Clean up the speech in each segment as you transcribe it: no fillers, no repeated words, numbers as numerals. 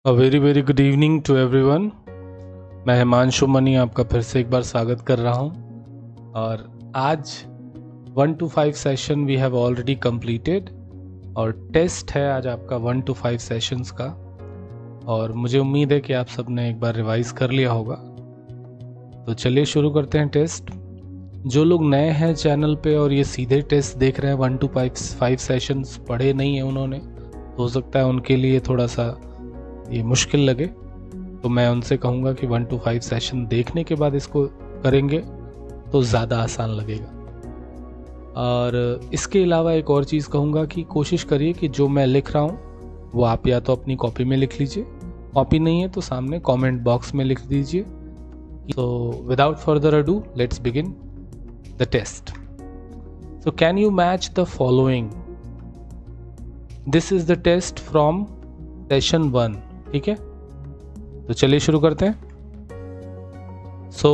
A very good evening to everyone. मैं Himanshu money आपका फिर से एक बार स्वागत कर रहा हूं। और आज 1 to 5 session we have already completed और टेस्ट है आज आपका 1 to 5 सेशंस का। और मुझे उम्मीद है कि आप सब ने एक बार रिवाइज कर लिया होगा। तो चलिए शुरू करते हैं टेस्ट। जो लोग नए हैं चैनल पे और ये सीधे टेस्ट देख रहे हैं 1 to 5 सेशंस पढ़े नहीं है उन्होंने, तो हो सकता है उनके लिए थोड़ा सा ये मुश्किल लगे। तो मैं उनसे कहूँगा कि 1 to 5 सेशन देखने के बाद इसको करेंगे तो ज़्यादा आसान लगेगा। और इसके अलावा एक और चीज़ कहूँगा कि कोशिश करिए कि जो मैं लिख रहा हूँ वो आप या तो अपनी कॉपी में लिख लीजिए, कॉपी नहीं है तो सामने कमेंट बॉक्स में लिख दीजिए। So without further ado, let's begin the test. So can you match the following? This is the test from session 1. ठीक है, तो चलिए शुरू करते हैं। So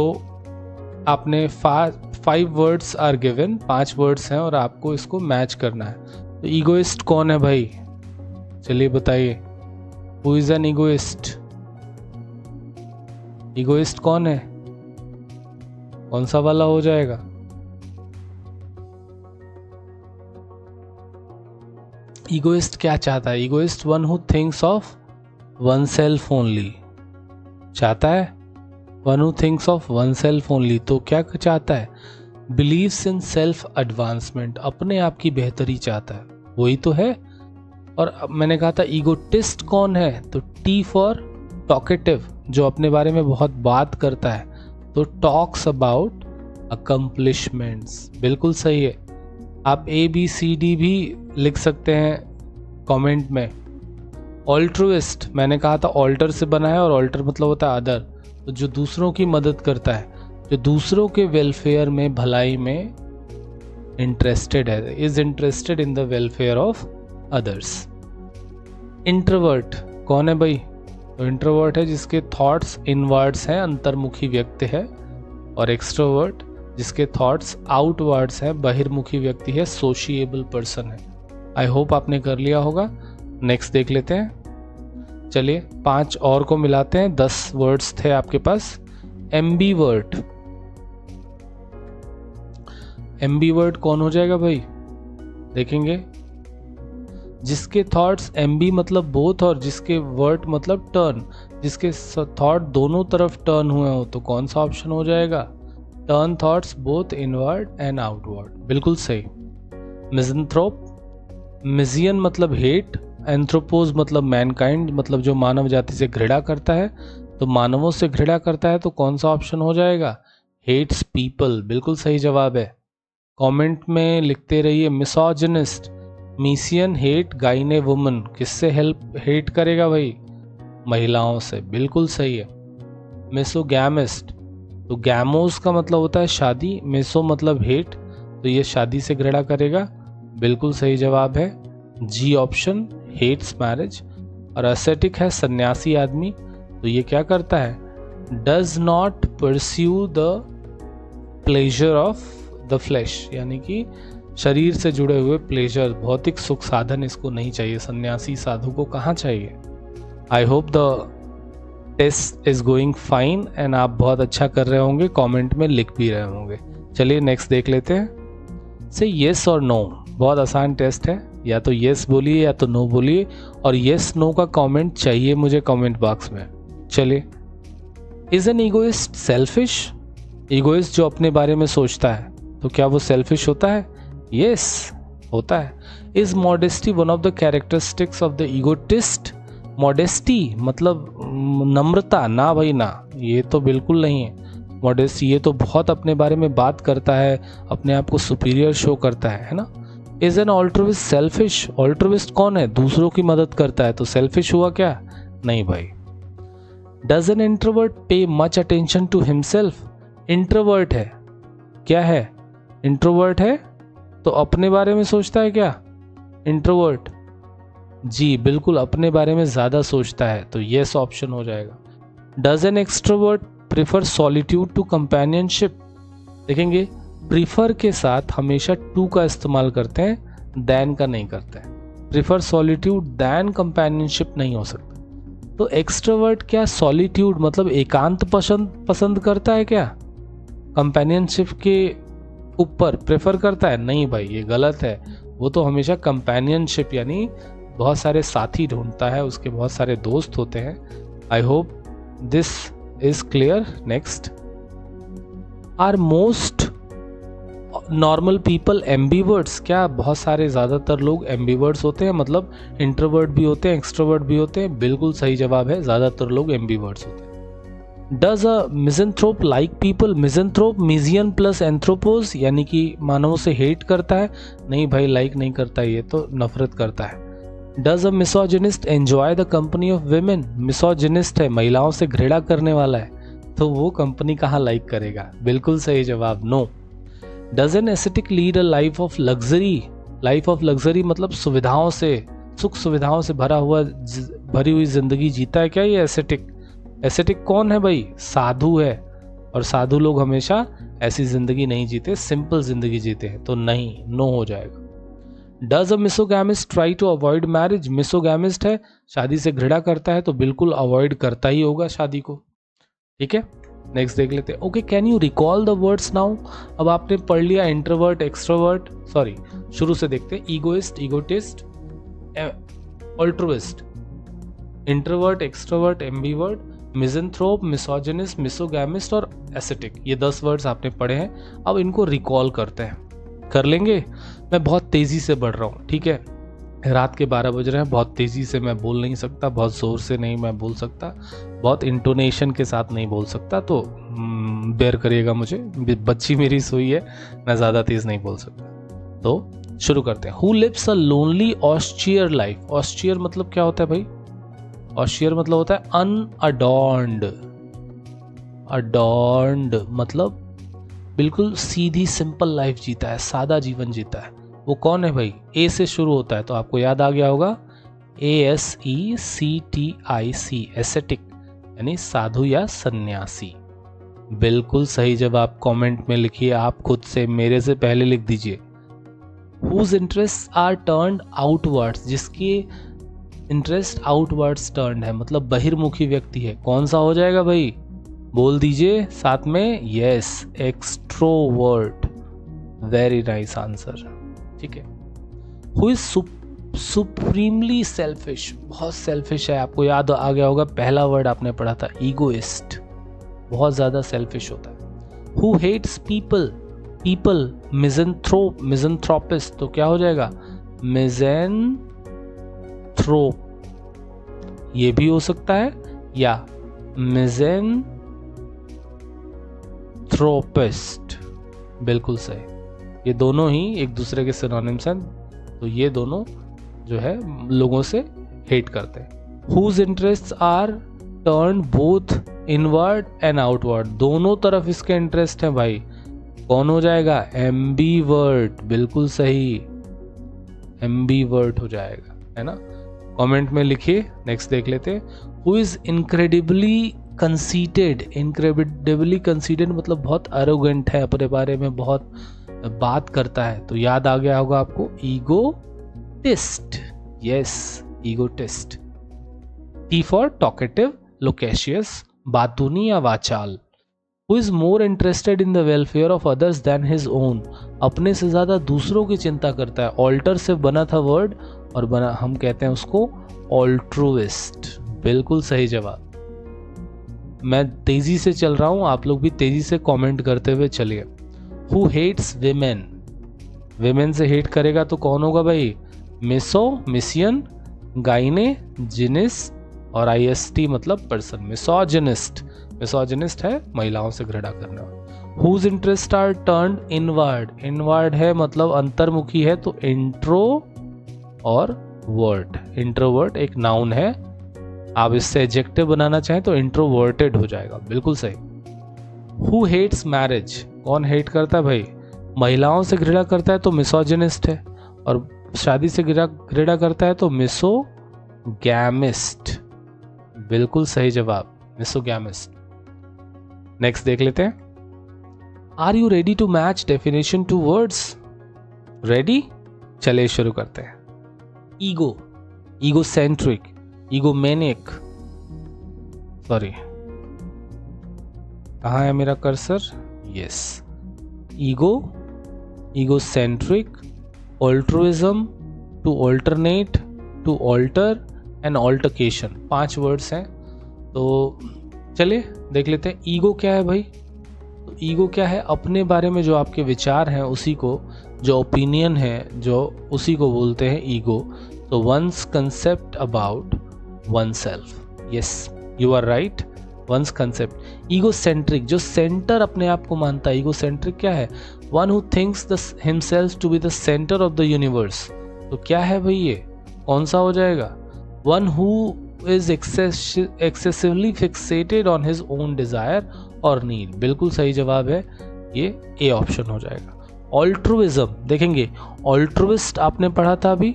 आपने 5 वर्ड्स आर गिवन, 5 वर्ड्स हैं और आपको इसको मैच करना है। तो ईगोइस्ट कौन है भाई, चलिए बताइए। Who is an egoist? Egoist कौन है? कौन सा वाला हो जाएगा? ईगोइस्ट क्या चाहता है? Egoist one who thinks of one self only चाहता है। One who thinks of one self only तो क्या चाहता है? बिलीव्स इन सेल्फ एडवांसमेंट, अपने आप की बेहतरी चाहता है, वही तो है। और मैंने कहा था ईगोटिस्ट कौन है, तो टी फॉर टॉकेटिव, जो अपने बारे में बहुत बात करता है, तो टॉक्स अबाउट अकम्पलिशमेंट्स। बिल्कुल सही है। आप ABCD भी लिख सकते हैं कमेंट में। ऑल्ट्रुइस्ट मैंने कहा था ऑल्टर से बना है और ऑल्टर मतलब होता है अदर, तो जो दूसरों की मदद करता है, जो दूसरों के वेलफेयर में, भलाई में इंटरेस्टेड है, is interested in the welfare of others. Introvert कौन है भाई? तो इंट्रोवर्ट है जिसके थॉट्स इनवर्ड्स हैं, अंतर्मुखी व्यक्ति है। और एक्सट्रोवर्ट जिसके थॉट्स आउटवर्ड्स हैं, बहिर्मुखी व्यक्ति है, सोशिएबल पर्सन है। आई होप आपने कर लिया होगा। नेक्स्ट देख लेते हैं। चलिए 5 और को मिलाते हैं। 10 वर्ड्स थे आपके पास। एम्बीवर्ट, एम्बीवर्ट कौन हो जाएगा भाई? देखेंगे जिसके थॉट्स एम्बी मतलब बोथ और जिसके वर्ड मतलब टर्न, जिसके थॉट दोनों तरफ टर्न हुए हो, तो कौन सा ऑप्शन हो जाएगा? Turn thoughts both inward and outward. बिल्कुल सही। मिज़ेंथ्रोप, मिजियन मतलब हेट, एंथ्रोपोज मतलब मैनकाइंड, मतलब जो मानव जाति से घृणा करता है, तो मानवों से घृणा करता है, तो कौन सा ऑप्शन हो जाएगा? Hates people. बिल्कुल सही जवाब है। कमेंट में लिखते रहिए। Misogynist, misein hate gyne woman, किससे हेट करेगा भाई? महिलाओं से। बिल्कुल सही है। मेसोगैमिस्ट, तो गैमोस का मतलब होता है शादी, मेसो मतलब हेट, तो ये शादी से घृणा करेगा। बिल्कुल सही जवाब है जी ऑप्शन, हेट्स मैरिज। और एसेटिक है सन्यासी आदमी, तो ये क्या करता है? Does not pursue the pleasure of the flash, यानी कि शरीर से जुड़े हुए प्लेजर, भौतिक सुख साधन इसको नहीं चाहिए। सन्यासी साधु को कहाँ चाहिए? I hope the test is going fine and आप बहुत अच्छा कर रहे होंगे, कमेंट में लिख भी रहे होंगे। चलिए नेक्स्ट देख लेते हैं। से येस और नो, बहुत आसान टेस्ट है। या तो येस बोलिए या तो नो बोलिए, और येस नो का कमेंट चाहिए मुझे कमेंट बॉक्स में। चलिए, is an egoist selfish? Egoist जो अपने बारे में सोचता है, तो क्या वो सेल्फिश होता है? यस होता है। Is modesty one of the characteristics of the egotist? Modesty मतलब नम्रता, ना भाई ना, ये तो बिल्कुल नहीं है। मॉडेस्टी ये तो बहुत अपने बारे में बात करता है, अपने आप को सुपीरियर शो करता है ना। Is an altruist selfish? Altruist कौन है? दूसरों की मदद करता है, तो सेल्फिश हुआ क्या? नहीं भाई। Does an introvert pay much attention to himself? Introvert है, क्या है? इंट्रोवर्ट है तो अपने बारे में सोचता है क्या इंट्रोवर्ट? जी बिल्कुल, अपने बारे में ज़्यादा सोचता है, तो येस ऑप्शन हो जाएगा। Does an extrovert prefer solitude to companionship? देखेंगे प्रीफर के साथ हमेशा टू का इस्तेमाल करते हैं, दैन का नहीं करते हैं। प्रिफर सॉलिट्यूड दैन कंपेनियनशिप नहीं हो सकता। तो एक्सट्रोवर्ट क्या सॉलिट्यूड मतलब एकांत पसंद करता है क्या? कंपेनियनशिप के ऊपर प्रेफर करता है? नहीं भाई, ये गलत है। वो तो हमेशा कंपेनियनशिप यानी बहुत सारे साथी ढूंढता है, उसके बहुत सारे दोस्त होते हैं। I hope this is clear. Next, are most normal people ambiverts? क्या बहुत सारे ज़्यादातर लोग एम्बीवर्ड्स होते हैं, मतलब इंट्रोवर्ट भी होते हैं एक्सट्रोवर्ट भी होते हैं? बिल्कुल सही जवाब है, ज़्यादातर लोग एम्बीवर्ड्स होते हैं। Does a misanthrope like people? Misanthrope misein plus anthropos यानी कि मानवों से हेट करता है? नहीं भाई, लाइक नहीं करता, ये तो नफरत करता है। Does a misogynist enjoy the company of women? Misogynist है, महिलाओं से घृणा करने वाला है, तो वो कंपनी कहाँ लाइक करेगा? बिल्कुल सही जवाब, no. Does an ascetic lead a life of luxury? Life of luxury मतलब सुविधाओं से, सुख सुविधाओं से भरी हुई जिंदगी जीता है क्या ये एसेटिक? एसेटिक कौन है भाई? साधु है, और साधु लोग हमेशा ऐसी जिंदगी नहीं जीते, सिंपल जिंदगी जीते हैं, तो नहीं, नो हो जाएगा। Does a misogamist try to avoid marriage? Misogamist है, शादी से घृणा करता है, तो बिल्कुल अवॉइड करता ही होगा शादी को। ठीक है, नेक्स्ट देख लेते हैं। Okay, can you recall the words now? अब आपने पढ़ लिया इंट्रोवर्ट, एक्सट्रोवर्ट, सॉरी शुरू से देखते हैं। Egoist, egotist, altruist, introvert, extrovert, ambivert, misanthrope, misogynist, misogamist और एसेटिक, ये 10 वर्ड्स आपने पढ़े हैं। अब इनको रिकॉल करते हैं, कर लेंगे। मैं बहुत तेज़ी से बढ़ रहा हूँ, ठीक है, रात के 12 बज रहे हैं, बहुत तेज़ी से मैं बोल नहीं सकता, बहुत ज़ोर से नहीं मैं बोल सकता, बहुत इंटोनेशन के साथ नहीं बोल सकता, तो बेयर करिएगा मुझे, बच्ची मेरी सोई है, मैं ज़्यादा तेज़ नहीं बोल सकता। तो शुरू करते हैं। Who lives a lonely austere life? Austere मतलब क्या होता है भाई? ऑस्टियर मतलब होता है अनअडॉर्न्ड। अडॉर्न्ड मतलब बिल्कुल सीधी सिंपल लाइफ जीता है, सादा जीवन जीता है। वो कौन है भाई? ए से शुरू होता है, तो आपको याद आ गया होगा, ASECTIC, एसेटिक यानी साधु या सन्यासी। बिल्कुल सही जवाब कमेंट में लिखिए आप खुद से, मेरे से पहले लिख दीजिए। Whose interests are turned outwards? जिसके इंटरेस्ट आउटवर्ड्स टर्न्ड है, मतलब बहिर्मुखी व्यक्ति है, कौन सा हो जाएगा भाई? बोल दीजिए साथ में, yes, extrovert. Very nice answer, ठीक है। Who is supremely selfish? बहुत सेल्फिश है, आपको याद आ गया होगा, पहला वर्ड आपने पढ़ा था, ईगोइस्ट, बहुत ज्यादा सेल्फिश होता है। Who hates people? Misanthrope, misanthropist, तो क्या हो जाएगा? मिज़ेंथ्रोप, ये भी हो सकता है, या मिज़ेंथ्रोपिस्ट, बिल्कुल सही। ये दोनों ही एक दूसरे के सिनोनिम्स हैं, तो ये दोनों जो है लोगों से हेट करते हैं। Whose interests are turn both inward and outward? दोनों तरफ इसके इंटरेस्ट है भाई, कौन हो जाएगा? एम्बीवर्ट, बिल्कुल सही, एम्बीवर्ट हो जाएगा, है ना। कमेंट में लिखिए। नेक्स्ट देख लेते हैं। Who is incredibly conceited? Incredibly conceited मतलब बहुत एरोगेंट है, अपने बारे में बहुत बात करता है, तो याद आ गया होगा आपको, egotist, yes, egotist. T for talkative, loquacious, बातूनी या वाचाल। Who is more interested in the welfare of others than his own? अपने से ज्यादा दूसरों की चिंता करता है। ऑल्टर से बना था वर्ड, और हम कहते हैं उसको ऑल्ट्रुइस्ट। बिल्कुल सही जवाब। मैं तेजी से चल रहा हूं, आप लोग भी तेजी से कमेंट करते हुए चलिए। Who hates women? विमेन से हेट करेगा तो कौन होगा भाई? मिसियन, गाइने, जिनिस और IST मतलब पर्सन। मिसोजिनिस्ट है, महिलाओं से घृणा करने वाला। Whose interests are turned inward? Inward है मतलब अंतर्मुखी है, तो इंट्रो और वर्ट। इंट्रोवर्ट एक नाउन है, आप इससे एडजेक्टिव बनाना चाहें तो इंट्रोवर्टेड हो जाएगा, बिल्कुल सही। Who hates marriage? कौन हेट करता है भाई? महिलाओं से घृणा करता है तो मिसोजिनिस्ट है, और शादी से घृणा करता है तो मिसोगैमिस्ट। बिल्कुल सही जवाब, मिसोगैमिस्ट। नेक्स्ट देख लेते हैं। Are you ready to match definition to words? Ready? चलिए शुरू करते हैं। ईगो, ईगोसेंट्रिक, ईगोमेनिक, सॉरी, कहाँ है मेरा cursor? Yes, ego, egocentric, altruism, to alternate, to alter and altercation, 5 words हैं। तो चलिए देख लेते हैं ईगो क्या है भाई। तो ईगो क्या है? अपने बारे में जो आपके विचार हैं उसी को, जो ओपिनियन है जो उसी को बोलते हैं ईगो। तो one's concept about one self. Yes, you are right, one's concept. Egocentric, जो सेंटर अपने आप को मानता है। ईगोसेंट्रिक क्या है? One who thinks himself to be the centre of the universe. तो क्या है भाई ये? कौन सा हो जाएगा? One who is excessively fixated on his own desire और नीड। बिल्कुल सही जवाब है, ये ए ऑप्शन हो जाएगा। ऑल्ट्रुइज्म देखेंगे, ऑल्ट्रुइस्ट आपने पढ़ा था अभी,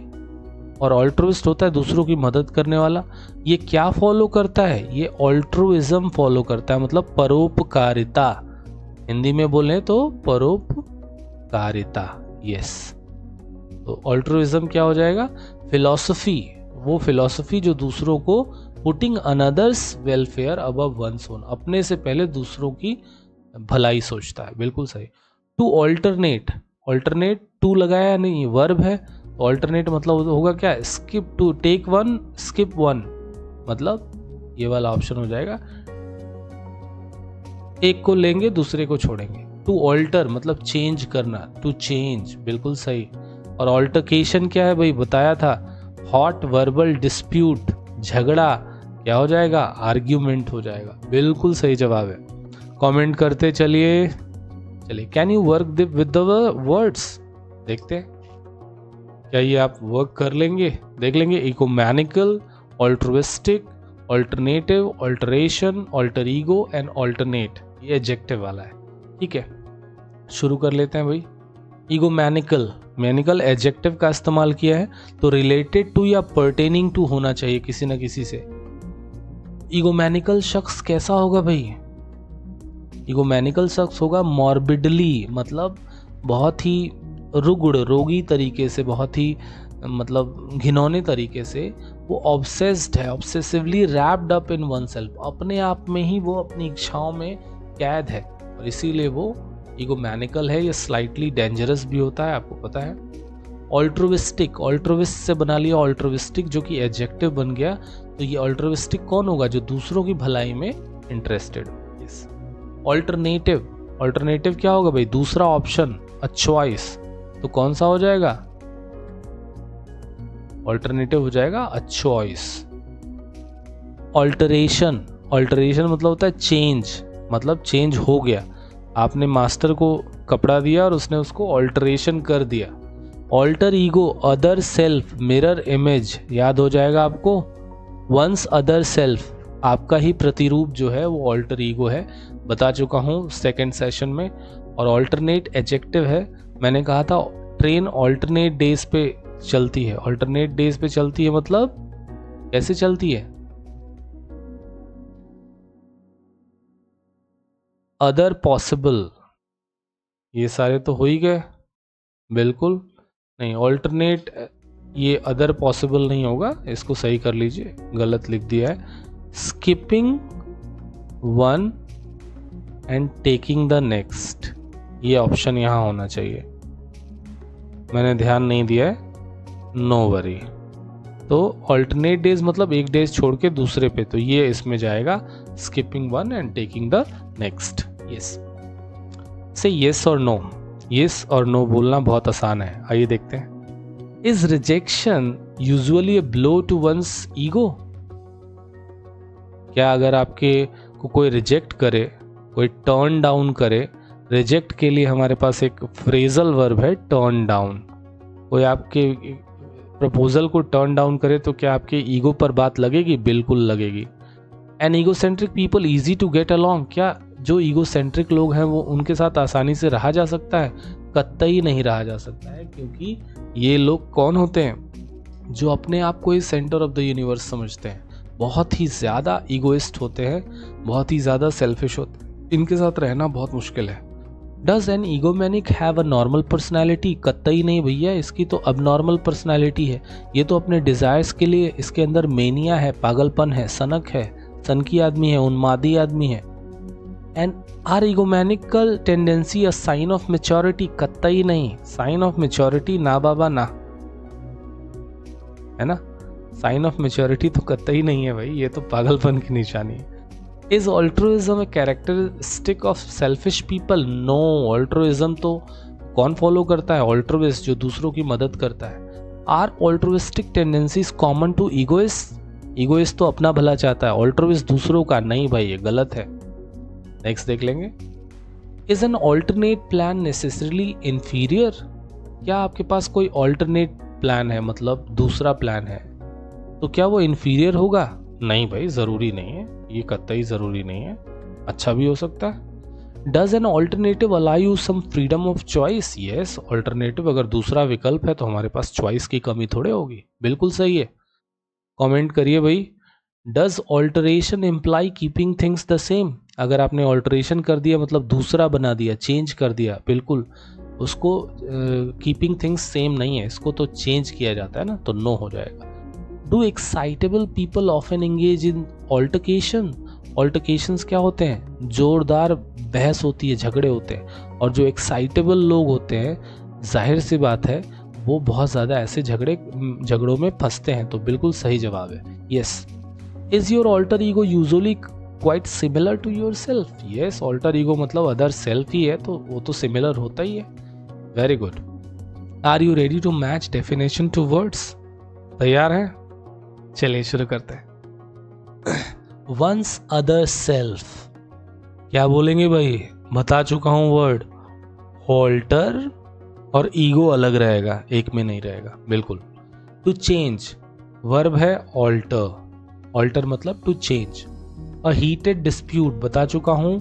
और ऑल्ट्रुइस्ट होता है दूसरों की मदद करने वाला। ये क्या फॉलो करता है? ये ऑल्ट्रुइज्म फॉलो करता है, मतलब परोपकारिता। हिंदी में बोले तो परोपकारिता। यस, तो ऑल्ट्रुइज्म क्या हो जाएगा? फिलॉसफी, वो फिलॉसफी जो दूसरों को putting another's welfare above one's own, अपने से पहले दूसरों की भलाई सोचता है। बिल्कुल सही। टू ऑल्टरनेट, ऑल्टरनेट टू लगाया नहीं, वर्ब है। ऑल्टरनेट मतलब होगा क्या? Skip two, take one skip one, मतलब ये वाला ऑप्शन हो जाएगा। एक को लेंगे दूसरे को छोड़ेंगे। टू ऑल्टर मतलब चेंज करना, टू चेंज, बिल्कुल सही। और ऑल्टरकेशन क्या है भाई? बताया था, हॉट वर्बल डिस्प्यूट, झगड़ा, क्या हो जाएगा? आर्ग्यूमेंट हो जाएगा। बिल्कुल सही जवाब है। कमेंट करते चलिए। Can you work with the words? देखते हैं क्या ये आप वर्क कर लेंगे, देख लेंगे। Egomaniacal, altruistic, alternative, alteration, alter ego and alternate, ये एडजेक्टिव वाला है। ठीक है, शुरू कर लेते हैं भाई। ईगोमैनिकल, मैनिकल एडजेक्टिव का इस्तेमाल किया है, तो रिलेटेड टू या पर्टेनिंग टू होना चाहिए किसी न किसी से। ईगोमैनिकल शख्स कैसा होगा भाई? ईगोमैनिकल शख्स होगा मॉर्बिडली, मतलब बहुत ही रुग्ण, रोगी तरीके से, बहुत ही मतलब घिनौने तरीके से वो ऑब्सेस्ड है, obsessively wrapped up in one self, अपने आप में ही वो अपनी इच्छाओं में कैद है, और इसीलिए वो ईगोमैनिकल है। ये स्लाइटली डेंजरस भी होता है, आपको पता है। ऑल्ट्रुइस्टिक, ऑल्ट्रुइस्ट से बना लिया ऑल्ट्रुइस्टिक, जो कि एडजेक्टिव बन गया। तो ये ऑल्ट्रुइस्टिक कौन होगा? जो दूसरों की भलाई में इंटरेस्टेड हो। यस। ऑल्टरनेटिव, ऑल्टरनेटिव क्या होगा भाई? दूसरा ऑप्शन, अ चॉइस। तो कौन सा हो जाएगा? ऑल्टरनेटिव हो जाएगा अ चॉइस। ऑल्टरेशन, ऑल्टरेशन मतलब होता है चेंज, मतलब चेंज हो गया। आपने मास्टर को कपड़ा दिया और उसने उसको ऑल्टरेशन कर दिया। Alter ego, other self, mirror image, याद हो जाएगा आपको। वंस अदर सेल्फ, आपका ही प्रतिरूप जो है वो ऑल्टर ईगो है, बता चुका हूँ सेकंड सेशन में। और ऑल्टरनेट एडजेक्टिव है, मैंने कहा था ट्रेन ऑल्टरनेट डेज पे चलती है। ऑल्टरनेट डेज पे चलती है मतलब कैसे चलती है? अदर पॉसिबल, ये सारे तो हो ही गए। बिल्कुल नहीं, ऑल्टरनेट, ये अदर पॉसिबल नहीं होगा, इसको सही कर लीजिए, गलत लिख दिया है। Skipping one and taking the next, ये ऑप्शन यहाँ होना चाहिए, मैंने ध्यान नहीं दिया है, नो वरी। तो ऑल्टरनेट डेज मतलब एक डेज छोड़ के दूसरे पे, तो ये इसमें जाएगा, skipping one and taking the next. Yes से येस और नो, येस और नो बोलना बहुत आसान है, आइए देखते हैं। Is rejection usually a blow to one's ego? क्या अगर आपके को कोई रिजेक्ट करे, कोई टर्न डाउन करे, रिजेक्ट के लिए हमारे पास एक फ्रेजल वर्ब है टर्न डाउन, कोई आपके प्रपोजल को टर्न डाउन करे तो क्या आपके ईगो पर बात लगेगी? बिल्कुल लगेगी। An egocentric people easy to get along, क्या जो ईगोसेंट्रिक लोग हैं वो उनके साथ आसानी से रहा जा सकता है? कतई नहीं रहा जा सकता है, क्योंकि ये लोग कौन होते हैं? जो अपने आप को ही सेंटर ऑफ द यूनिवर्स समझते हैं, बहुत ही ज़्यादा ईगोइस्ट होते हैं, बहुत ही ज़्यादा सेल्फिश होते हैं, इनके साथ रहना बहुत मुश्किल है। Does an egomaniac have a normal personality? कतई नहीं भैया, इसकी तो अब नॉर्मल पर्सनैलिटी है, ये तो अपने डिज़ायर्स के लिए, इसके अंदर मेनिया है, पागलपन है, सनक है, सन की आदमी है, उन्मादी आदमी है। And are egomaniacal tendency a sign of maturity? कतई नहीं, साइन ऑफ मेच्योरिटी ना बाबा ना, है ना। साइन ऑफ मेच्योरिटी तो कतई नहीं है भाई, ये तो पागलपन की निशानी है। Is altruism a characteristic of selfish people? No, altruism तो कौन फॉलो करता है? ऑल्ट्रुइस्ट, जो दूसरों की मदद करता है। Are altruistic tendencies common to egoist? Egoist तो अपना भला चाहता है, ऑल्ट्रुइस्ट दूसरों का। नहीं भाई, ये गलत है। नेक्स्ट देख लेंगे। Is an alternate plan necessarily inferior? क्या आपके पास कोई ऑल्टरनेट प्लान है, मतलब दूसरा प्लान है, तो क्या वो इंफीरियर होगा? नहीं भाई, जरूरी नहीं है, ये कतई जरूरी नहीं है, अच्छा भी हो सकता है। Does an alternative allow you some freedom of choice? Yes, alternative अगर दूसरा विकल्प है तो हमारे पास चॉइस की कमी थोड़े होगी। बिल्कुल सही है, कमेंट करिए भाई। Does alteration imply keeping things the same? अगर आपने ऑल्टरेशन कर दिया मतलब दूसरा बना दिया, चेंज कर दिया, बिल्कुल उसको कीपिंग थिंग्स सेम नहीं है, इसको तो चेंज किया जाता है ना, तो नो हो जाएगा। Do excitable people often engage in altercation? Altercations क्या होते हैं? जोरदार बहस होती है, झगड़े होते हैं। और जो एक्साइटेबल लोग होते हैं, जाहिर सी बात है, वो बहुत ज़्यादा ऐसे झगड़ों में फंसते हैं। तो बिल्कुल सही जवाब है, yes. Is your alter ego usually quite similar to your self? Yes, alter ego मतलब अदर सेल्फ ही है, तो वो तो सिमिलर होता ही है। Very good. Are you ready to match definition to words? तैयार हैं? चलिए शुरू करते हैं। वंस अदर सेल्फ, क्या बोलेंगे भाई? बता चुका हूं वर्ड। ऑल्टर और ईगो अलग रहेगा, एक में नहीं रहेगा, बिल्कुल। टू चेंज, वर्ब है ऑल्टर, ऑल्टर मतलब to change. A heated dispute, बता चुका हूं,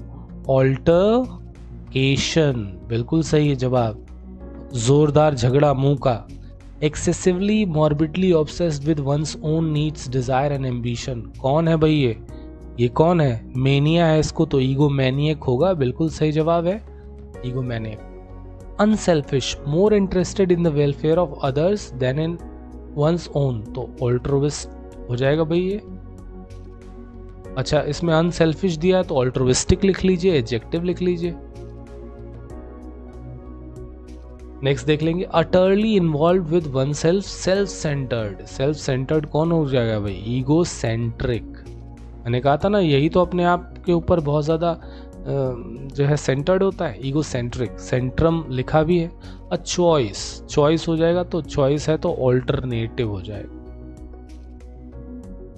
ऑल्टरकेशन, बिल्कुल सही है जवाब। जोरदार झगड़ा, मुंह का। Excessively morbidly obsessed with one's own needs, desire and ambition, कौन है भाई ये कौन है? मेनिया है, इसको तो ईगो मैनियक होगा, बिल्कुल सही जवाब है, ego maniac. Unselfish, more interested in the welfare of others than in one's own, तो ऑल्ट्रोविस्ट हो जाएगा भाई ये। अच्छा, इसमें अनसेल्फिश दिया है तो ऑल्ट्रोविस्टिक लिख लीजिए, एडजेक्टिव लिख लीजिए। नेक्स्ट देख लेंगे। Utterly involve with one self, self centred. Self centred कौन हो जाएगा भाई? Ego centric. मैंने कहा था ना, यही तो अपने आप के ऊपर बहुत ज़्यादा जो है सेंटर्ड होता है, ईगो सेंट्रिक। सेंट्रम लिखा भी है। अ चॉइस, चॉइस हो जाएगा, तो चॉइस है तो ऑल्टरनेटिव हो जाएगा,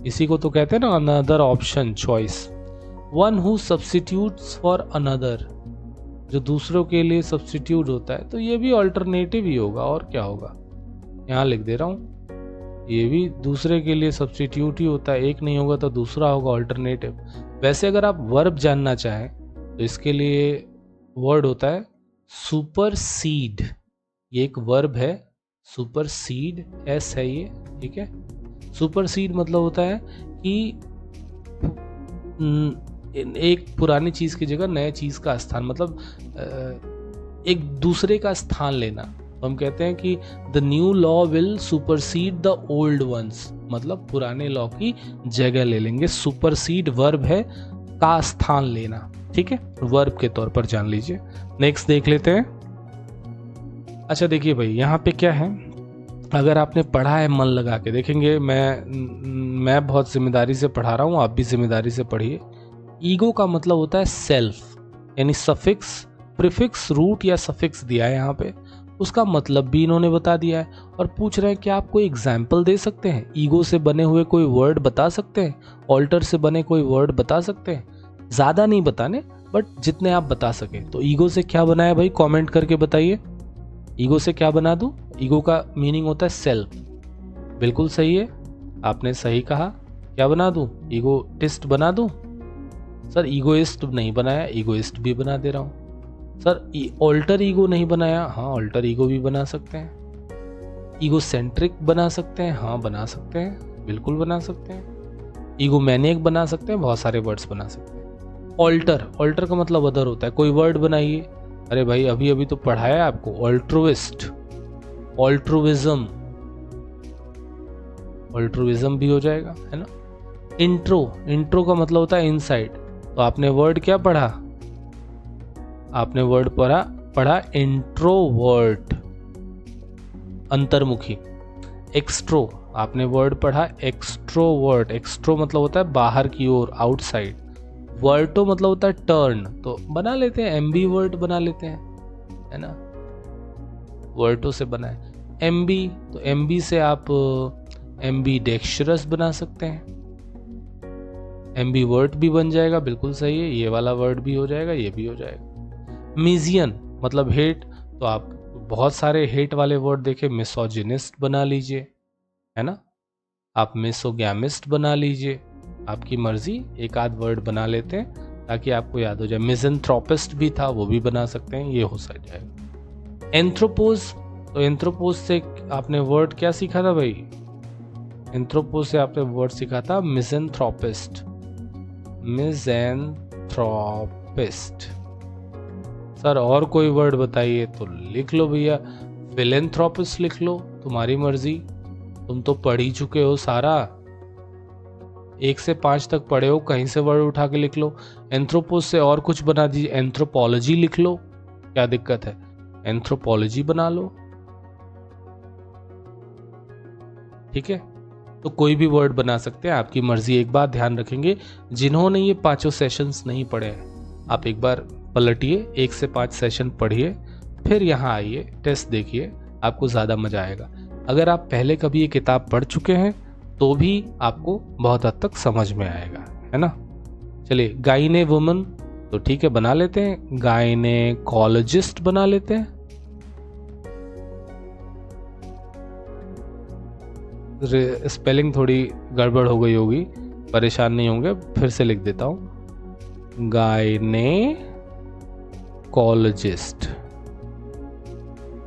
इसी को तो कहते हैं ना another option, choice. One who substitutes for another, जो दूसरों के लिए सब्स्टिट्यूट होता है, तो ये भी अल्टरनेटिव ही होगा, और क्या होगा? यहाँ लिख दे रहा हूँ, ये भी दूसरे के लिए सब्स्टिट्यूट ही होता है, एक नहीं होगा तो दूसरा होगा, अल्टरनेटिव। वैसे अगर आप वर्ब जानना चाहें तो इसके लिए वर्ड होता है सुपरसीड, ये एक वर्ब है, सुपरसीड, एस है ये, ठीक है। सुपरसीड मतलब होता है कि एक पुरानी चीज की जगह नए चीज का स्थान, मतलब एक दूसरे का स्थान लेना। तो हम कहते हैं कि the new law will supersede the old ones, मतलब पुराने लॉ की जगह ले लेंगे। सुपरसीड वर्ब है, का स्थान लेना, ठीक है, वर्ब के तौर पर जान लीजिए। नेक्स्ट देख लेते हैं। अच्छा देखिए भाई, यहाँ पे क्या है, अगर आपने पढ़ा है मन लगा के, देखेंगे मैं बहुत जिम्मेदारी से पढ़ा रहा हूँ, आप भी जिम्मेदारी से पढ़िए। ईगो का मतलब होता है सेल्फ, यानी सफिक्स, प्रीफिक्स, रूट या सफिक्स दिया है यहाँ पे, उसका मतलब भी इन्होंने बता दिया है। और पूछ रहे हैं कि आप कोई एग्जाम्पल दे सकते हैं, ईगो से बने हुए कोई वर्ड बता सकते हैं, ऑल्टर से बने कोई वर्ड बता सकते हैं। ज़्यादा नहीं बताने, बट जितने आप बता सके। तो ईगो से क्या बनाया भाई, कमेंट करके बताइए। ईगो से क्या बना दूं? ईगो का मीनिंग होता है सेल्फ, बिल्कुल सही है, आपने सही कहा। क्या बना दूं? ईगोटिस्ट बना दूं? सर ईगोइस्ट नहीं बनाया, ईगोइस्ट भी बना दे रहा हूँ। सर ऑल्टर ईगो नहीं बनाया, हाँ ऑल्टर ईगो भी बना सकते हैं। ईगोसेंट्रिक बना सकते हैं, हाँ बना सकते हैं, बिल्कुल बना सकते हैं। ईगोमैनियक बना सकते हैं, बहुत सारे वर्ड्स बना सकते हैं। ऑल्टर, ऑल्टर का मतलब अदर होता है, कोई वर्ड बनाइए। अरे भाई अभी अभी तो पढ़ाया आपको, ऑल्ट्रुइस्ट, ऑल्ट्रुइज्म, ऑल्ट्रुइज्म भी हो जाएगा, है ना। इंट्रो, इंट्रो का मतलब होता है इनसाइड। तो आपने वर्ड क्या पढ़ा, आपने वर्ड पढ़ा इंट्रोवर्ट, अंतर्मुखी। एक्सट्रो, आपने वर्ड पढ़ा एक्सट्रोवर्ट, एक्सट्रो मतलब होता है बाहर की ओर, आउटसाइड। वर्टो मतलब होता है टर्न, तो बना लेते हैं एम्बी वर्ड बना लेते हैं, है ना, वर्टो से बना है। एम्बी, तो एम्बी से आप एम्बी डेक्स्चरस बना सकते हैं, एम्बी वर्ड भी बन जाएगा, बिल्कुल सही है, ये वाला वर्ड भी हो जाएगा, ये भी हो जाएगा। मिजियन मतलब हेट, तो आप बहुत सारे हेट वाले वर्ड देखे, मिसोजिनिस्ट बना लीजिए, है ना, आप मिसोगैमिस्ट बना लीजिए, आपकी मर्जी, एक आध वर्ड बना लेते हैं ताकि आपको याद हो जाए। मिज़ेंथ्रोपिस्ट भी था, वो भी बना सकते हैं, ये हो जाएगा। एंथ्रोपोज, तो एंथ्रोपोज से आपने वर्ड क्या सीखा था भाई, एंथ्रोपोज से आपने वर्ड सीखा था मिज़ेंथ्रोपिस्ट, मिज़ेंथ्रोपिस्ट। सर और कोई वर्ड बताइए, तो लिख लो भैया, फिलेंथ्रोपिस्ट लिख लो, तुम्हारी मर्जी, तुम तो पढ़ ही चुके हो सारा, 1 से 5 तक पढ़े हो, कहीं से वर्ड उठा के लिख लो। एंथ्रोपोस से और कुछ बना दीजिए, एंथ्रोपोलॉजी लिख लो, क्या दिक्कत है, एंथ्रोपोलॉजी बना लो, ठीक है। तो कोई भी वर्ड बना सकते हैं, आपकी मर्जी। एक बात ध्यान रखेंगे, जिन्होंने ये 5 सेशंस नहीं पढ़े हैं, आप एक बार पलटिए, 1 से 5 सेशन पढ़िए, फिर यहाँ आइए, टेस्ट देखिए, आपको ज़्यादा मजा आएगा। अगर आप पहले कभी ये किताब पढ़ चुके हैं तो भी आपको बहुत हद तक समझ में आएगा, है ना। चलिए, गाइने वुमन, तो ठीक है बना लेते हैं, गाइनेकोलॉजिस्ट बना लेते हैं। स्पेलिंग थोड़ी गड़बड़ हो गई होगी, परेशान नहीं होंगे, फिर से लिख देता हूं, गाइनेकोलॉजिस्ट।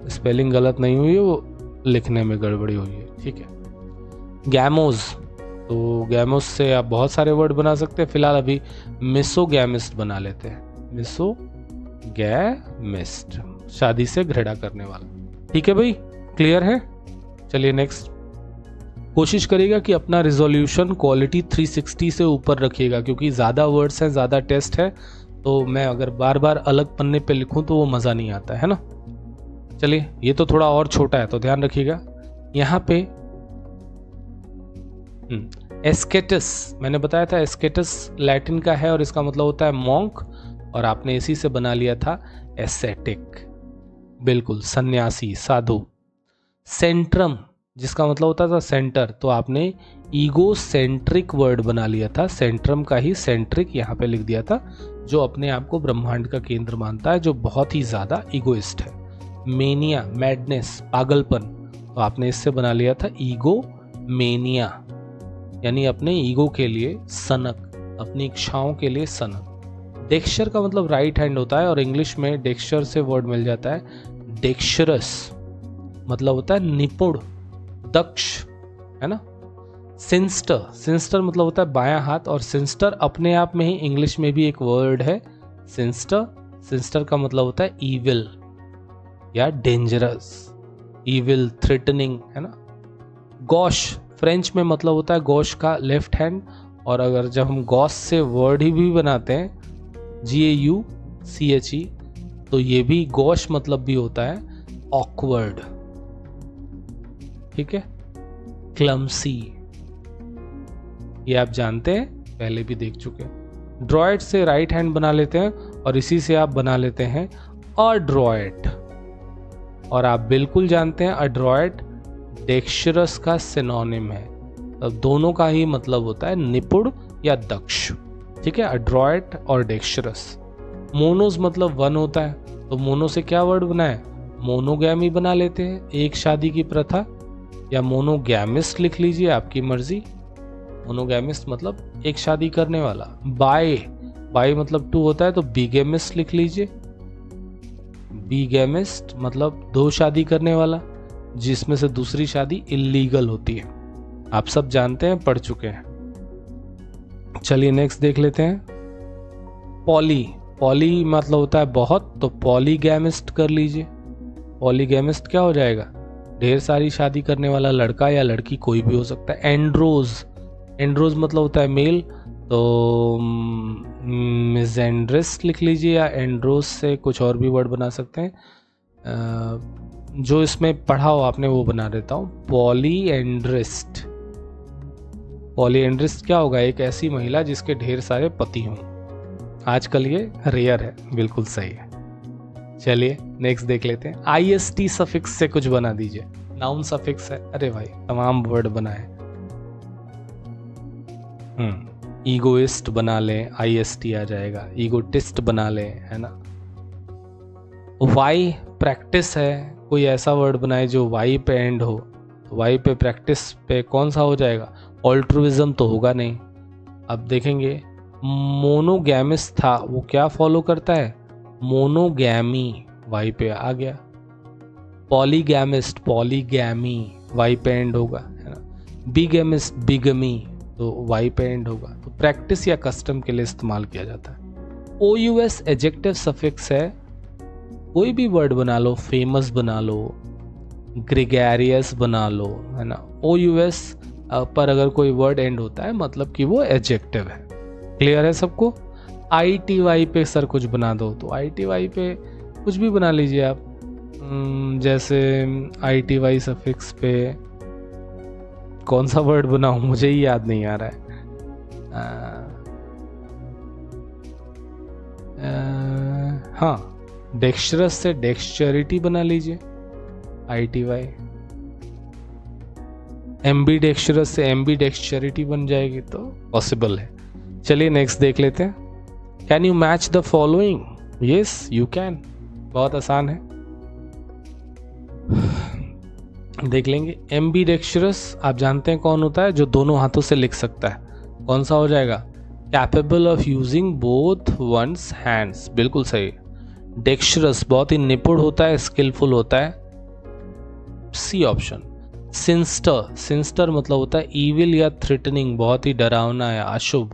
स्पेलिंग गलत नहीं हुई है, वो लिखने में गड़बड़ी हुई है, ठीक है। गैमोज, तो गैमोज से आप बहुत सारे वर्ड बना सकते हैं, फिलहाल अभी मिसोगैमिस्ट बना लेते हैं, मिसोगैमिस्ट, शादी से घृणा करने वाला, ठीक है भाई, क्लियर है। चलिए नेक्स्ट, कोशिश करिएगा कि अपना रिजोल्यूशन क्वालिटी 360 से ऊपर रखिएगा, क्योंकि ज़्यादा वर्ड्स हैं, ज़्यादा टेस्ट है, तो मैं अगर बार बार अलग पन्ने पे लिखूं तो वो मज़ा नहीं आता है ना। चलिए, ये तो थोड़ा और छोटा है, तो ध्यान रखिएगा। यहाँ पे एस्केटस, मैंने बताया था एस्केटस लैटिन का है और इसका मतलब होता है मॉन्क, और आपने इसी से बना लिया था एसेटिक, बिल्कुल सन्यासी, साधु। सेंट्रम, जिसका मतलब होता था सेंटर, तो आपने ईगो सेंट्रिक वर्ड बना लिया था, सेंट्रम का ही सेंट्रिक यहाँ पे लिख दिया था, जो अपने आप को ब्रह्मांड का केंद्र मानता है, जो बहुत ही ज़्यादा ईगोइस्ट है। मेनिया, मैडनेस, पागलपन, तो आपने इससे बना लिया था ईगो मेनिया, यानी अपने ईगो के लिए सनक, अपनी इच्छाओं के लिए सनक। डेक्स्चर का मतलब राइट हैंड होता है, और इंग्लिश में डेक्स्चर से वर्ड मिल जाता है डेक्स्चरस, मतलब होता है निपुण, दक्ष, है ना। सिंस्टर, सिंस्टर मतलब होता है बायां हाथ, और सिंस्टर अपने आप में ही इंग्लिश में भी एक वर्ड है सिंस्टर, सिंस्टर का मतलब होता है ईविल या डेंजरस, ईविल, थ्रेटनिंग, है ना। गॉश, फ्रेंच में मतलब होता है गॉश का लेफ्ट हैंड, और अगर जब हम गॉश से वर्ड ही भी बनाते हैं GAUCHE, तो ये भी गॉश मतलब भी होता है ऑकवर्ड, ठीक है। क्लमसी, ये आप जानते हैं, पहले भी देख चुके हैं। ड्रॉइड से राइट हैंड बना लेते हैं, और इसी से आप बना लेते हैं अड्रॉइड, और आप बिल्कुल जानते हैं अड्रॉइड डेक्स्चरस का सिनोनिम है, अब दोनों का ही मतलब होता है निपुण या दक्ष, ठीक है, अड्रॉइड और डेक्स्चरस। मोनोज मतलब वन होता है, तो मोनो से क्या वर्ड बना है, मोनोगैमी बना लेते हैं, एक शादी की प्रथा, या मोनोगैमिस्ट लिख लीजिए, आपकी मर्जी। मोनोगैमिस्ट मतलब एक शादी करने वाला। बाय, बाय मतलब 2 होता है, तो बिगेमिस्ट लिख लीजिए, बिगेमिस्ट मतलब 2 शादी करने वाला, जिसमें से दूसरी शादी इल्लीगल होती है, आप सब जानते हैं, पढ़ चुके हैं। चलिए नेक्स्ट देख लेते हैं। पॉली, पॉली मतलब होता है बहुत, तो पॉलीगैमिस्ट कर लीजिए। पॉलीगैमिस्ट क्या हो जाएगा, ढेर सारी शादी करने वाला लड़का या लड़की, कोई भी हो सकता है। एंड्रोज, एंड्रोस मतलब होता है मेल, तो मिजेंड्रिस्ट लिख लीजिए, या एंड्रोस से कुछ और भी वर्ड बना सकते हैं। जो इसमें पढ़ा हो आपने वो बना देता हूँ, पॉलीएंड्रिस्ट। पॉलीएंड्रिस्ट क्या होगा? एक ऐसी महिला जिसके ढेर सारे पति हों। आजकल ये रेयर है, बिल्कुल सही है। चलिए नेक्स्ट देख लेते हैं। IST सफिक्स से कुछ बना दीजिए। नाउन सफिक्स है, अरे भाई तमाम वर्ड बनाए। ईगोइस्ट बना लें, IST आ जाएगा। ईगोटिस्ट बना लें, है ना। वाई प्रैक्टिस है, कोई ऐसा वर्ड बनाए जो वाई पे एंड हो। वाई पे प्रैक्टिस पे कौन सा हो जाएगा? ऑल्ट्रुइज्म तो होगा नहीं। अब देखेंगे मोनोगैमिस था, वो क्या फॉलो करता है? मोनोगैमी, वाई पे आ गया। पॉलीगैमिस्ट, पॉलीगैमी, वाई पे एंड होगा, है ना। बिगेमिस्ट, बिगमी, तो वाई पे एंड होगा। तो प्रैक्टिस या कस्टम के लिए इस्तेमाल किया जाता है। OUS एडजेक्टिव सफिक्स है, कोई भी वर्ड बना लो, फेमस बना लो, ग्रेगेरियस बना लो, है ना। OUS पर अगर कोई वर्ड एंड होता है मतलब कि वो एडजेक्टिव है। क्लियर है सबको? ITY पे सर कुछ बना दो, तो ITY पे कुछ भी बना लीजिए आप। जैसे ITY सफिक्स पे कौन सा वर्ड बनाऊं, मुझे ही याद नहीं आ रहा है। हाँ, डेक्स्चरस से डेक्स्चरिटी बना लीजिए, ITY। एम्बीडेक्स्चरस से एम्बीडेक्स्चरिटी बन जाएगी, तो पॉसिबल है। चलिए नेक्स्ट देख लेते हैं। Can you match the following? Yes you can, बहुत आसान है, देख लेंगे। एम्बीडेक्स्चरस आप जानते हैं कौन होता है? जो दोनों हाथों से लिख सकता है। कौन सा हो जाएगा? Capable of using both one's hands, बिल्कुल सही। डेक्स्चरस बहुत ही निपुण होता है, स्किलफुल होता है, सी ऑप्शन। सिंस्टर, सिंस्टर मतलब होता है ईविल या थ्रेटनिंग, बहुत ही डरावना या अशुभ।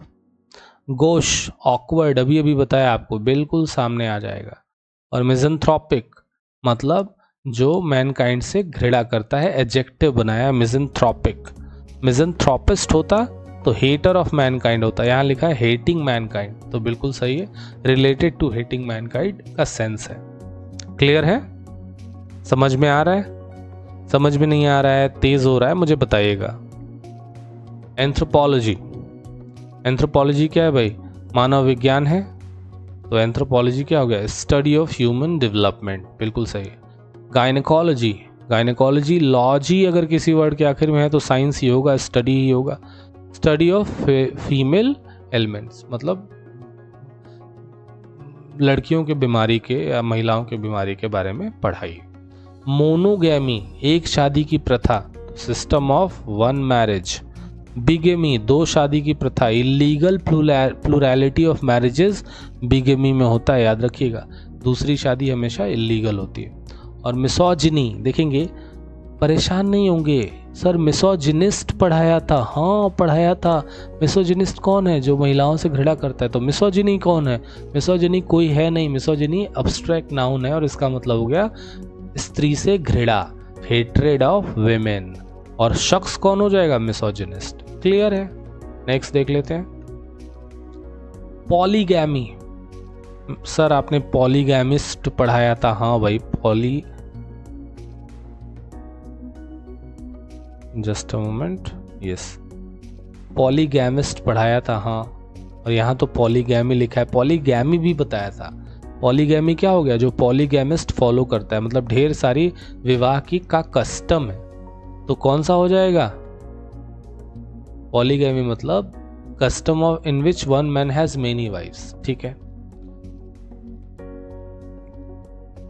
गोश, ऑकवर्ड, अभी अभी बताया आपको, बिल्कुल सामने आ जाएगा। और मिज़ेंथ्रोपिक मतलब जो मैनकाइंड से घृणा करता है, एडजेक्टिव बनाया मिज़ेंथ्रोपिक। मिज़ेंथ्रोपिस्ट होता तो हेटर ऑफ मैनकाइंड होता, यहाँ लिखा है हेटिंग मैनकाइंड, तो बिल्कुल सही है, रिलेटेड टू हेटिंग मैनकाइंड का सेंस है। क्लियर है? समझ में आ रहा है? समझ में नहीं आ रहा है, तेज हो रहा है, मुझे बताइएगा। एंथ्रोपोलॉजी, एंथ्रोपोलॉजी क्या है भाई? मानव विज्ञान है, तो एंथ्रोपोलॉजी क्या हो गया? स्टडी ऑफ ह्यूमन डेवलपमेंट, बिल्कुल सही। गायनेकोलॉजी, गायनेकोलॉजी लॉजी अगर किसी वर्ड के आखिर में है तो साइंस ही होगा, स्टडी ही होगा। स्टडी ऑफ फीमेल एलिमेंट्स मतलब लड़कियों के बीमारी के या महिलाओं के बीमारी के बारे में पढ़ाई। मोनोगैमी, एक शादी की प्रथा, सिस्टम ऑफ वन मैरिज। बिगेमी, दो शादी की प्रथा, इलीगल प्लूरैलिटी ऑफ मैरिजेस बिगेमी में होता है, याद रखिएगा। दूसरी शादी हमेशा इलीगल होती है। और मिसोजिनी, देखेंगे परेशान नहीं होंगे, सर मिसोजिनिस्ट पढ़ाया था, हाँ पढ़ाया था। मिसोजिनिस्ट कौन है? जो महिलाओं से घृणा करता है। तो मिसोजिनी कौन है? मिसोजिनी कोई है नहीं, मिसोजिनी अब्स्ट्रैक्ट नाउन है और इसका मतलब हो गया स्त्री से घृणा, हेट्रेड ऑफ विमेन। और शख्स कौन हो जाएगा? मिसोजिनिस्ट। क्लियर है? नेक्स्ट देख लेते हैं। पॉलीगैमी, सर आपने पॉलीगैमिस्ट पढ़ाया था, हाँ भाई poly, just a moment, yes polygamist पढ़ाया था, हाँ। और यहाँ तो पॉलीगैमी लिखा है, पॉलीगैमी भी बताया था। पॉलीगैमी क्या हो गया? जो पॉलीगैमिस्ट फॉलो करता है, मतलब ढेर सारी विवाह की का कस्टम है, तो कौन सा हो जाएगा? पॉलीगैमी मतलब custom of in which one man has many wifes, ठीक है।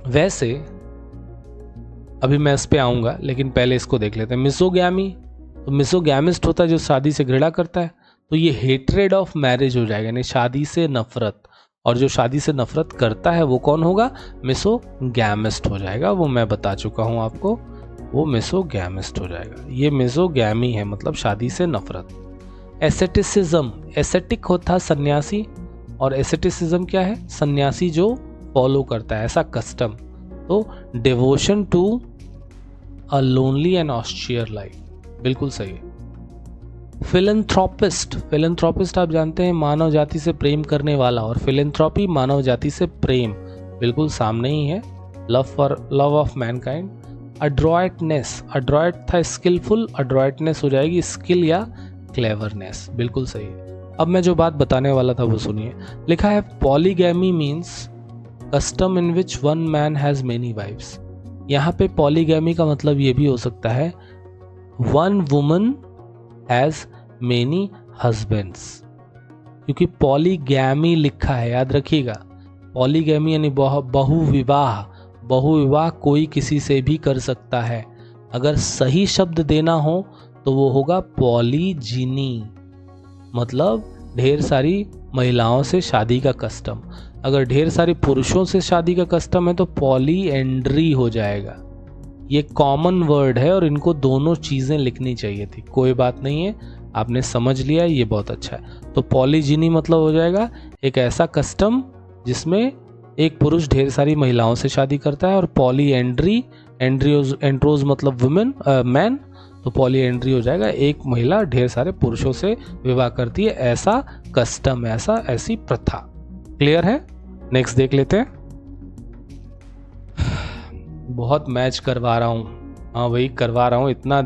वैसे अभी मैं इस पे आऊंगा, लेकिन पहले इसको देख लेते हैं। मिसोगैमी, तो मिसोगैमिस्ट होता है जो शादी से घृणा करता है, तो ये हेट्रेड ऑफ मैरिज हो जाएगा, यानी शादी से नफरत। और जो शादी से नफरत करता है वो कौन होगा? मिसोगैमिस्ट हो जाएगा, वो मैं बता चुका हूं आपको, वो मिसोगैमिस्ट हो जाएगा। ये मिसोगैमी है, मतलब शादी से नफरत। एसेटिसिज्म, एसेटिक होता सन्यासी, और एसेटिसिज्म क्या है? सन्यासी जो फॉलो करता है ऐसा कस्टम। तो devotion to a lonely and austere life, बिल्कुल सही है। फिलेंथ्रोपिस्ट आप जानते हैं मानव जाति से प्रेम करने वाला, और फिलेंथ्रोपी मानव जाति से प्रेम, बिल्कुल सामने ही है। Love of Mankind. अड्रॉयट था स्किलफुल, अड्रॉयटनेस हो जाएगी स्किल या क्लेवरनेस, बिल्कुल सही है। अब मैं जो बात बताने वाला था वो सुनिए। लिखा है polygamy means custom in which one man has many wifes. यहाँ पे पॉलीगैमी का मतलब ये भी हो सकता है one woman has many husbands, क्योंकि पॉलीगैमी लिखा है, याद रखिएगा। पॉलीगैमी यानी बहुविवाह। बहुविवाह कोई किसी से भी कर सकता है। अगर सही शब्द देना हो तो वो होगा पॉलीजिनी, मतलब ढेर सारी महिलाओं से शादी का कस्टम। अगर ढेर सारे पुरुषों से शादी का कस्टम है तो पॉलीएंड्री हो जाएगा। ये कॉमन वर्ड है और इनको दोनों चीज़ें लिखनी चाहिए थी। कोई बात नहीं है, आपने समझ लिया, ये बहुत अच्छा है। तो पॉलीजिनी मतलब हो जाएगा एक ऐसा कस्टम जिसमें एक पुरुष ढेर सारी महिलाओं से शादी करता है, और पॉलीएंड्री, एंड्रोज मतलब वुमेन मैन, तो पॉलीएंड्री हो जाएगा एक महिला ढेर सारे पुरुषों से विवाह करती है, ऐसा कस्टम, ऐसी प्रथा। क्लियर है? नेक्स्ट देख लेते हैं। बहुत मैच करवा रहा हूँ, हाँ वही करवा रहा हूँ। इतना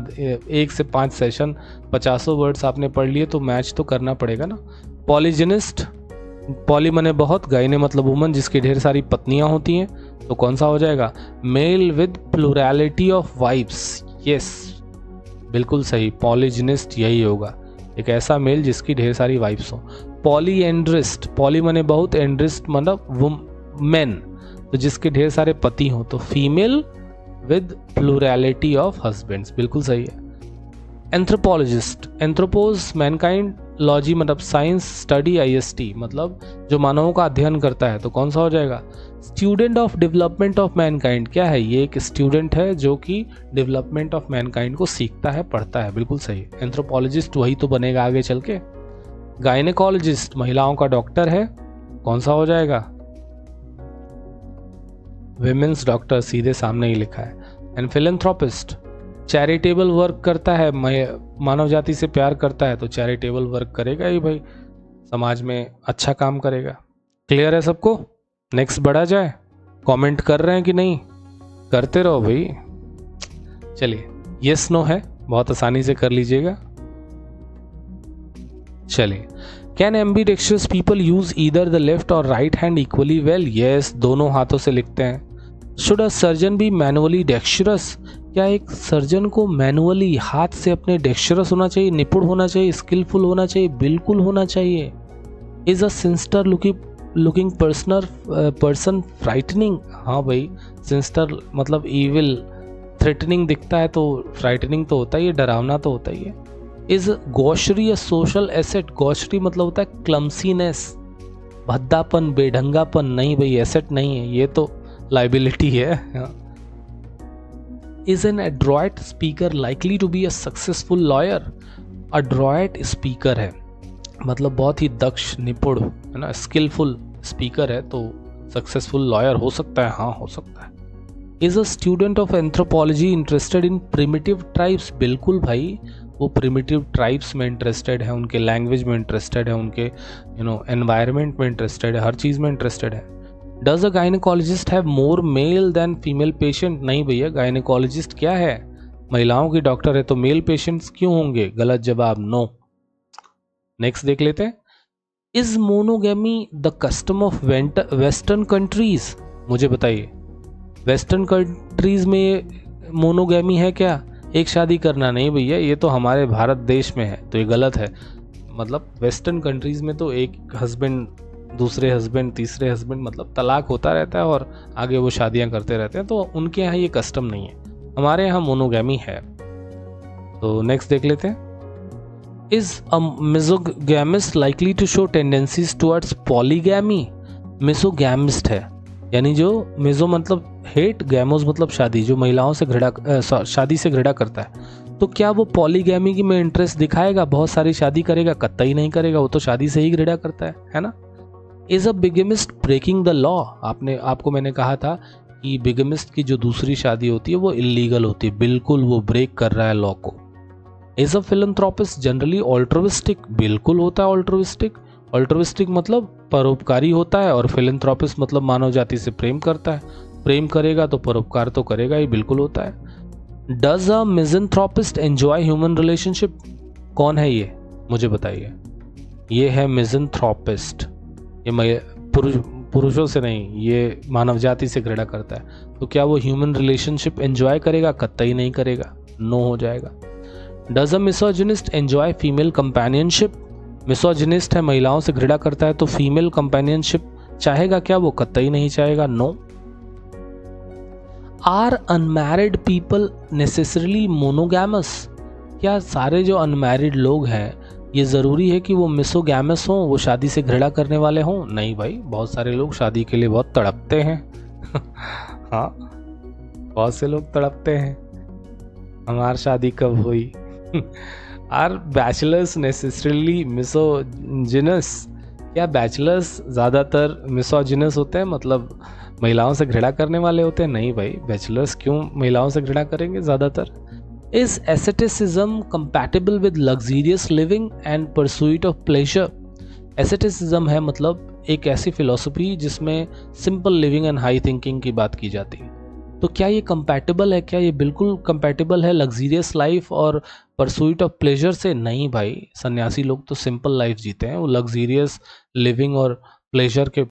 1 से 5 सेशन 50 वर्ड्स आपने पढ़ लिए तो मैच तो करना पड़ेगा ना। पॉलीजिनिस्ट, पॉली मने बहुत, गायने मतलब वुमन जिसकी ढेर सारी पत्नियां होती हैं, तो कौन सा हो जाएगा? Male with plurality of wifes. Yes, बिल्कुल सही, पॉलीजिनिस्ट यही होगा, एक ऐसा मेल जिसकी ढेर सारी वाइफ्स हो। पॉलीएंड्रिस्ट, पॉली मने बहुत, एंड्रिस्ट मतलब मेन, तो जिसके ढेर सारे पति हों, तो female with plurality of husbands, बिल्कुल सही है। एंथ्रोपोलॉजिस्ट, एंथ्रोपोज मैनकाइंड, लॉजी मतलब साइंस, स्टडी IST मतलब जो मानवों का अध्ययन करता है, तो कौन सा हो जाएगा? Student of development of Mankind. क्या है ये? एक स्टूडेंट है जो कि डेवलपमेंट ऑफ मैनकाइंड को सीखता है, पढ़ता है, बिल्कुल सही। एंथ्रोपोलॉजिस्ट वही तो बनेगा आगे चल के। गायनेकोलॉजिस्ट महिलाओं का डॉक्टर है, कौन सा हो जाएगा? विमेंस डॉक्टर, सीधे सामने ही लिखा है। एंड फिलेंथ्रोपिस्ट चैरिटेबल वर्क करता है, मानव जाति से प्यार करता है, तो चैरिटेबल वर्क करेगा ही भाई, समाज में अच्छा काम करेगा। क्लियर है सबको? नेक्स्ट बढ़ा जाए। कमेंट कर रहे हैं कि नहीं? करते रहो भाई। चलिए, यस नो है, बहुत आसानी से कर लीजिएगा। चलिए, can ambidextrous people use either the left और right hand equally well? Yes, दोनों हाथों से लिखते हैं। Should a surgeon be manually dextrous? क्या एक सर्जन को मैनुअली हाथ से अपने डेक्स्ट्रस होना चाहिए, निपुण होना चाहिए, स्किलफुल होना चाहिए? बिल्कुल होना चाहिए। Is a sinister looking person frightening? हाँ भाई, सिंस्टर मतलब इविल, थ्रेटनिंग दिखता है तो फ्राइटनिंग तो होता ही है, डरावना तो होता ही है। Is gaucherie a social asset? Gaucherie मतलब होता है क्लमसीनेस, भद्दापन, बेढंगापन। नहीं भाई, एसेट नहीं है, ये तो लाइबिलिटी है। Is an adroit speaker likely to be a successful lawyer? Adroit speaker है मतलब बहुत ही दक्ष, निपुण, है ना, स्किलफुल स्पीकर है, तो सक्सेसफुल लॉयर हो सकता है। हाँ, हो सकता है। Is a student of anthropology interested in primitive tribes? बिल्कुल भाई, वो प्रिमिटिव ट्राइब्स में इंटरेस्टेड है, उनके लैंग्वेज में इंटरेस्टेड है, उनके एनवायरनमेंट में इंटरेस्टेड है, हर चीज़ में इंटरेस्टेड है। Does a gynaecologist have more male than female patient? नहीं भैया, गायनेकोलॉजिस्ट क्या है? महिलाओं की डॉक्टर है, तो मेल पेशेंट्स क्यों होंगे? गलत जवाब, नो। नेक्स्ट देख लेते हैं। Is monogamy the custom of western countries? मुझे बताइए, वेस्टर्न कंट्रीज में मोनोगैमी है क्या? एक शादी करना? नहीं भैया, ये तो हमारे भारत देश में है, तो ये गलत है। मतलब वेस्टर्न कंट्रीज में तो एक हस्बैंड, दूसरे हस्बैंड, तीसरे हस्बैंड, मतलब तलाक होता रहता है और आगे वो शादियां करते रहते हैं, तो उनके यहाँ ये कस्टम नहीं है। हमारे यहाँ मोनोगैमी है। तो नेक्स्ट देख लेते हैं। Is a misogamist likely to show tendencies towards polygamy? Misogamist है, यानी जो मिसो मतलब हेट, गैमोस मतलब शादी, जो महिलाओं से शादी से घृणा करता है, तो क्या वो पॉलीगैमी की में इंटरेस्ट दिखाएगा, बहुत सारी शादी करेगा? कतई नहीं करेगा, वो तो शादी से ही घृणा करता है ना। Is a bigamist breaking the law? आपको मैंने कहा था कि बिगमिस्ट की जो दूसरी शादी होती है वो इलीगल होती है, बिल्कुल वो ब्रेक कर रहा है लॉ को। Is a philanthropist generally altruistic? बिल्कुल होता है ऑल्ट्रुइस्टिक। ऑल्ट्रुइस्टिक मतलब परोपकारी होता है, और फिलंथ्रोपिस्ट मतलब मानव जाति से प्रेम करता है। प्रेम करेगा तो परोपकार तो करेगा ही, बिल्कुल होता है। Does a misanthropist enjoy human relationship? कौन है ये, मुझे बताइए। ये है मिज़ेंथ्रोपिस्ट। ये पुरुषों से नहीं, ये मानव जाति से घृणा करता है। तो क्या वो ह्यूमन रिलेशनशिप एंजॉय करेगा? कतई नहीं करेगा, नो हो जाएगा। Does a misogynist enjoy female companionship? Misogynist है, महिलाओं से घृणा करता है, तो फीमेल कंपेनियनशिप चाहेगा क्या? वो कतई नहीं चाहेगा, no. Are unmarried people necessarily monogamous? क्या सारे जो अनमैरिड लोग हैं ये ज़रूरी है कि वो मिसोगैमस हों, वो शादी से घृणा करने वाले हों? नहीं भाई, बहुत सारे लोग शादी के लिए बहुत तड़पते हैं। हाँ, बहुत से लोग तड़पते हैं, हमारी शादी कब हुई। Are bachelors necessarily misogynous? क्या बैचलर्स ज़्यादातर मिसोजिनस होते हैं, मतलब महिलाओं से घृणा करने वाले होते हैं? नहीं भाई, बैचलर्स क्यों महिलाओं से घृणा करेंगे ज़्यादातर। Is asceticism compatible with luxurious living and pursuit of pleasure? Asceticism है मतलब एक ऐसी फिलॉसफी जिसमें simple living and high thinking की बात की जाती है। तो क्या ये कंपैटिबल है? क्या ये बिल्कुल कंपैटिबल है लग्जरियस लाइफ और परसूट ऑफ प्लेजर से? नहीं भाई, सन्यासी लोग तो सिंपल लाइफ जीते हैं, वो लग्जरियस लिविंग और प्लेजर के